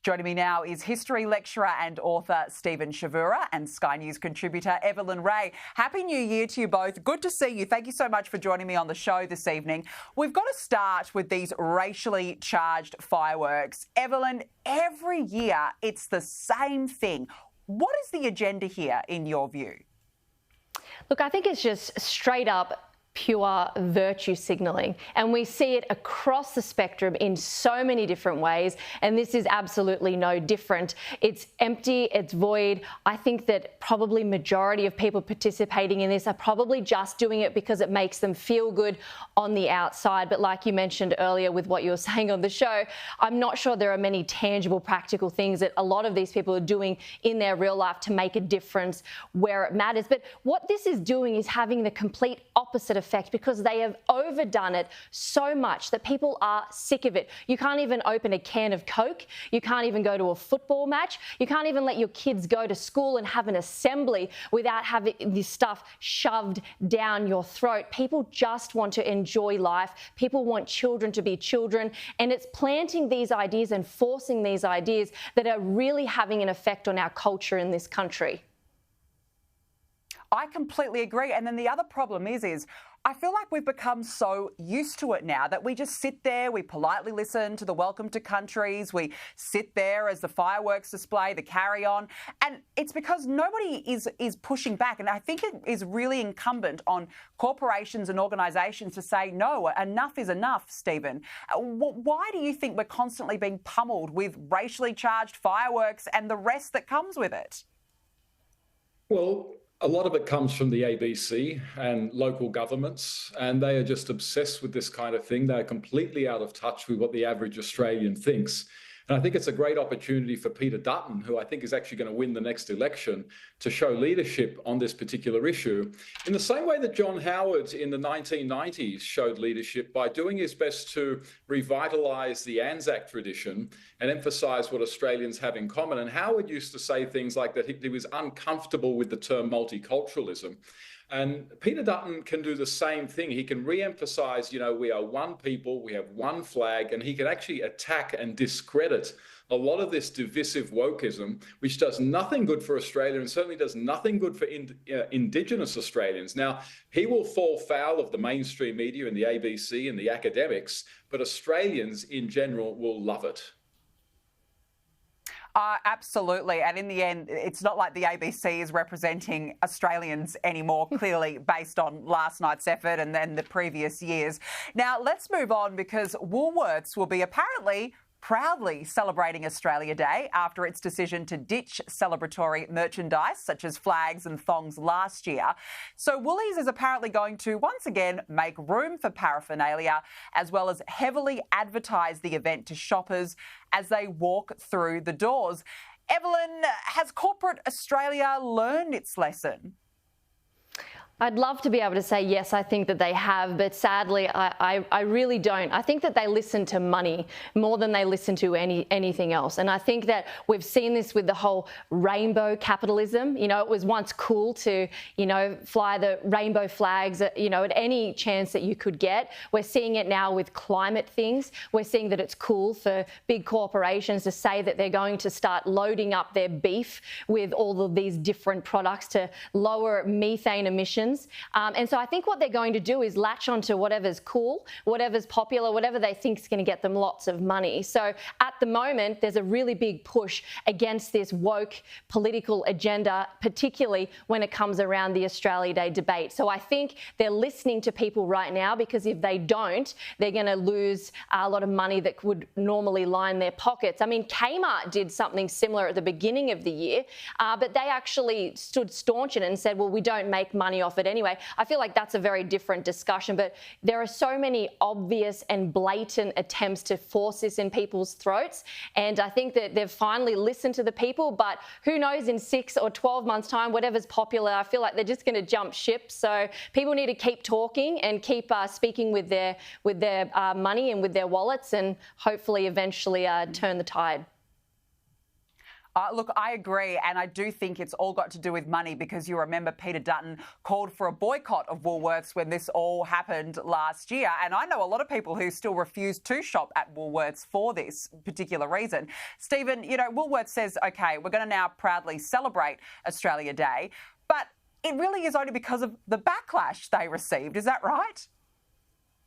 Joining me now is history lecturer and author Stephen Shavura and Sky News contributor Evelyn Ray. Happy New Year to you both. Good to see you. Thank you so much for joining me on the show this evening. We've got to start with these racially charged fireworks. Evelyn, every year it's the same thing. What is the agenda here in your view? Look, I think it's just straight up pure virtue signalling, and we see it across the spectrum in so many different ways, and this is absolutely no different. It's empty, it's void. I think that probably majority of people participating in this are probably just doing it because it makes them feel good on the outside, but like you mentioned earlier with what you were saying on the show, I'm not sure there are many tangible, practical things that a lot of these people are doing in their real life to make a difference where it matters. But what this is doing is having the complete opposite effect, because they have overdone it so much that people are sick of it. You can't even open a can of Coke. You can't even go to a football match. You can't even let your kids go to school and have an assembly without having this stuff shoved down your throat. People just want to enjoy life. People want children to be children. And it's planting these ideas and forcing these ideas that are really having an effect on our culture in this country. I completely agree. And then the other problem is I feel like we've become so used to it now that we just sit there, we politely listen to the welcome to countries, we sit there as the fireworks display, the carry on, and it's because nobody is pushing back. And I think it is really incumbent on corporations and organisations to say, no, enough is enough, Stephen. Why do you think we're constantly being pummeled with racially charged fireworks and the rest that comes with it? Well, a lot of it comes from the ABC and local governments, and they are just obsessed with this kind of thing. They're completely out of touch with what the average Australian thinks. And I think it's a great opportunity for Peter Dutton, who I think is actually going to win the next election, to show leadership on this particular issue, in the same way that John Howard in the 1990s showed leadership by doing his best to revitalise the Anzac tradition and emphasise what Australians have in common. And Howard used to say things like that he was uncomfortable with the term multiculturalism. And Peter Dutton can do the same thing. He can re-emphasise, we are one people, we have one flag, and he can actually attack and discredit a lot of this divisive wokeism, which does nothing good for Australia and certainly does nothing good for Indigenous Australians. Now, he will fall foul of the mainstream media and the ABC and the academics, but Australians in general will love it. Absolutely. And in the end, it's not like the ABC is representing Australians anymore, clearly, based on last night's effort and then the previous years. Now, let's move on, because Woolworths will be apparently proudly celebrating Australia Day after its decision to ditch celebratory merchandise such as flags and thongs last year. So Woolies is apparently going to once again make room for paraphernalia, as well as heavily advertise the event to shoppers as they walk through the doors. Evelyn, has corporate Australia learned its lesson? I'd love to be able to say, yes, I think that they have, but sadly, I really don't. I think that they listen to money more than they listen to anything else. And I think that we've seen this with the whole rainbow capitalism. It was once cool to, fly the rainbow flags, at any chance that you could get. We're seeing it now with climate things. We're seeing that it's cool for big corporations to say that they're going to start loading up their beef with all of these different products to lower methane emissions. And so I think what they're going to do is latch onto whatever's cool, whatever's popular, whatever they think is going to get them lots of money. So at the moment, there's a really big push against this woke political agenda, particularly when it comes around the Australia Day debate. So I think they're listening to people right now, because if they don't, they're going to lose a lot of money that would normally line their pockets. I mean, Kmart did something similar at the beginning of the year, but they actually stood staunch in it and said, well, we don't make money off it anyway. I feel like that's a very different discussion, but there are so many obvious and blatant attempts to force this in people's throats, and I think that they've finally listened to the people, but who knows, in 6 or 12 months' time, whatever's popular, I feel like they're just going to jump ship. So people need to keep talking and keep speaking with their money and with their wallets, and hopefully eventually turn the tide. Look, I agree, and I do think it's all got to do with money because you remember Peter Dutton called for a boycott of Woolworths when this all happened last year, and I know a lot of people who still refuse to shop at Woolworths for this particular reason. Stephen, you know, Woolworths says, OK, we're going to now proudly celebrate Australia Day, but it really is only because of the backlash they received. Is that right?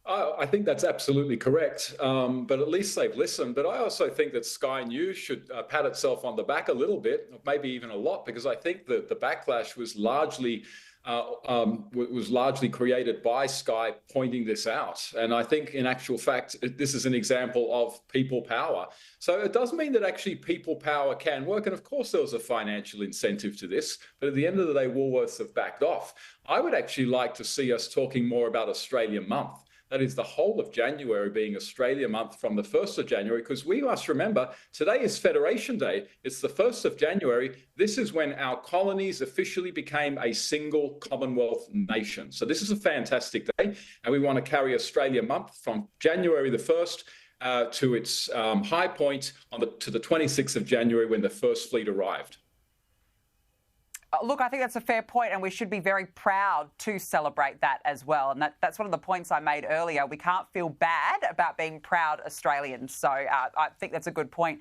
I think that's absolutely correct, but at least they've listened. But I also think that Sky News should pat itself on the back a little bit, maybe even a lot, because I think that the backlash was largely created by Sky pointing this out. And I think, in actual fact, this is an example of people power. So it does mean that actually people power can work. And of course, there was a financial incentive to this. But at the end of the day, Woolworths have backed off. I would actually like to see us talking more about Australia Month. That is the whole of January being Australia Month from the 1st of January, because we must remember today is Federation Day. It's the 1st of January. This is when our colonies officially became a single Commonwealth nation. So this is a fantastic day. And we want to carry Australia Month from January the 1st to its high point to the 26th of January when the first fleet arrived. Look, I think that's a fair point, and we should be very proud to celebrate that as well. And that's one of the points I made earlier. We can't feel bad about being proud Australians. So I think that's a good point.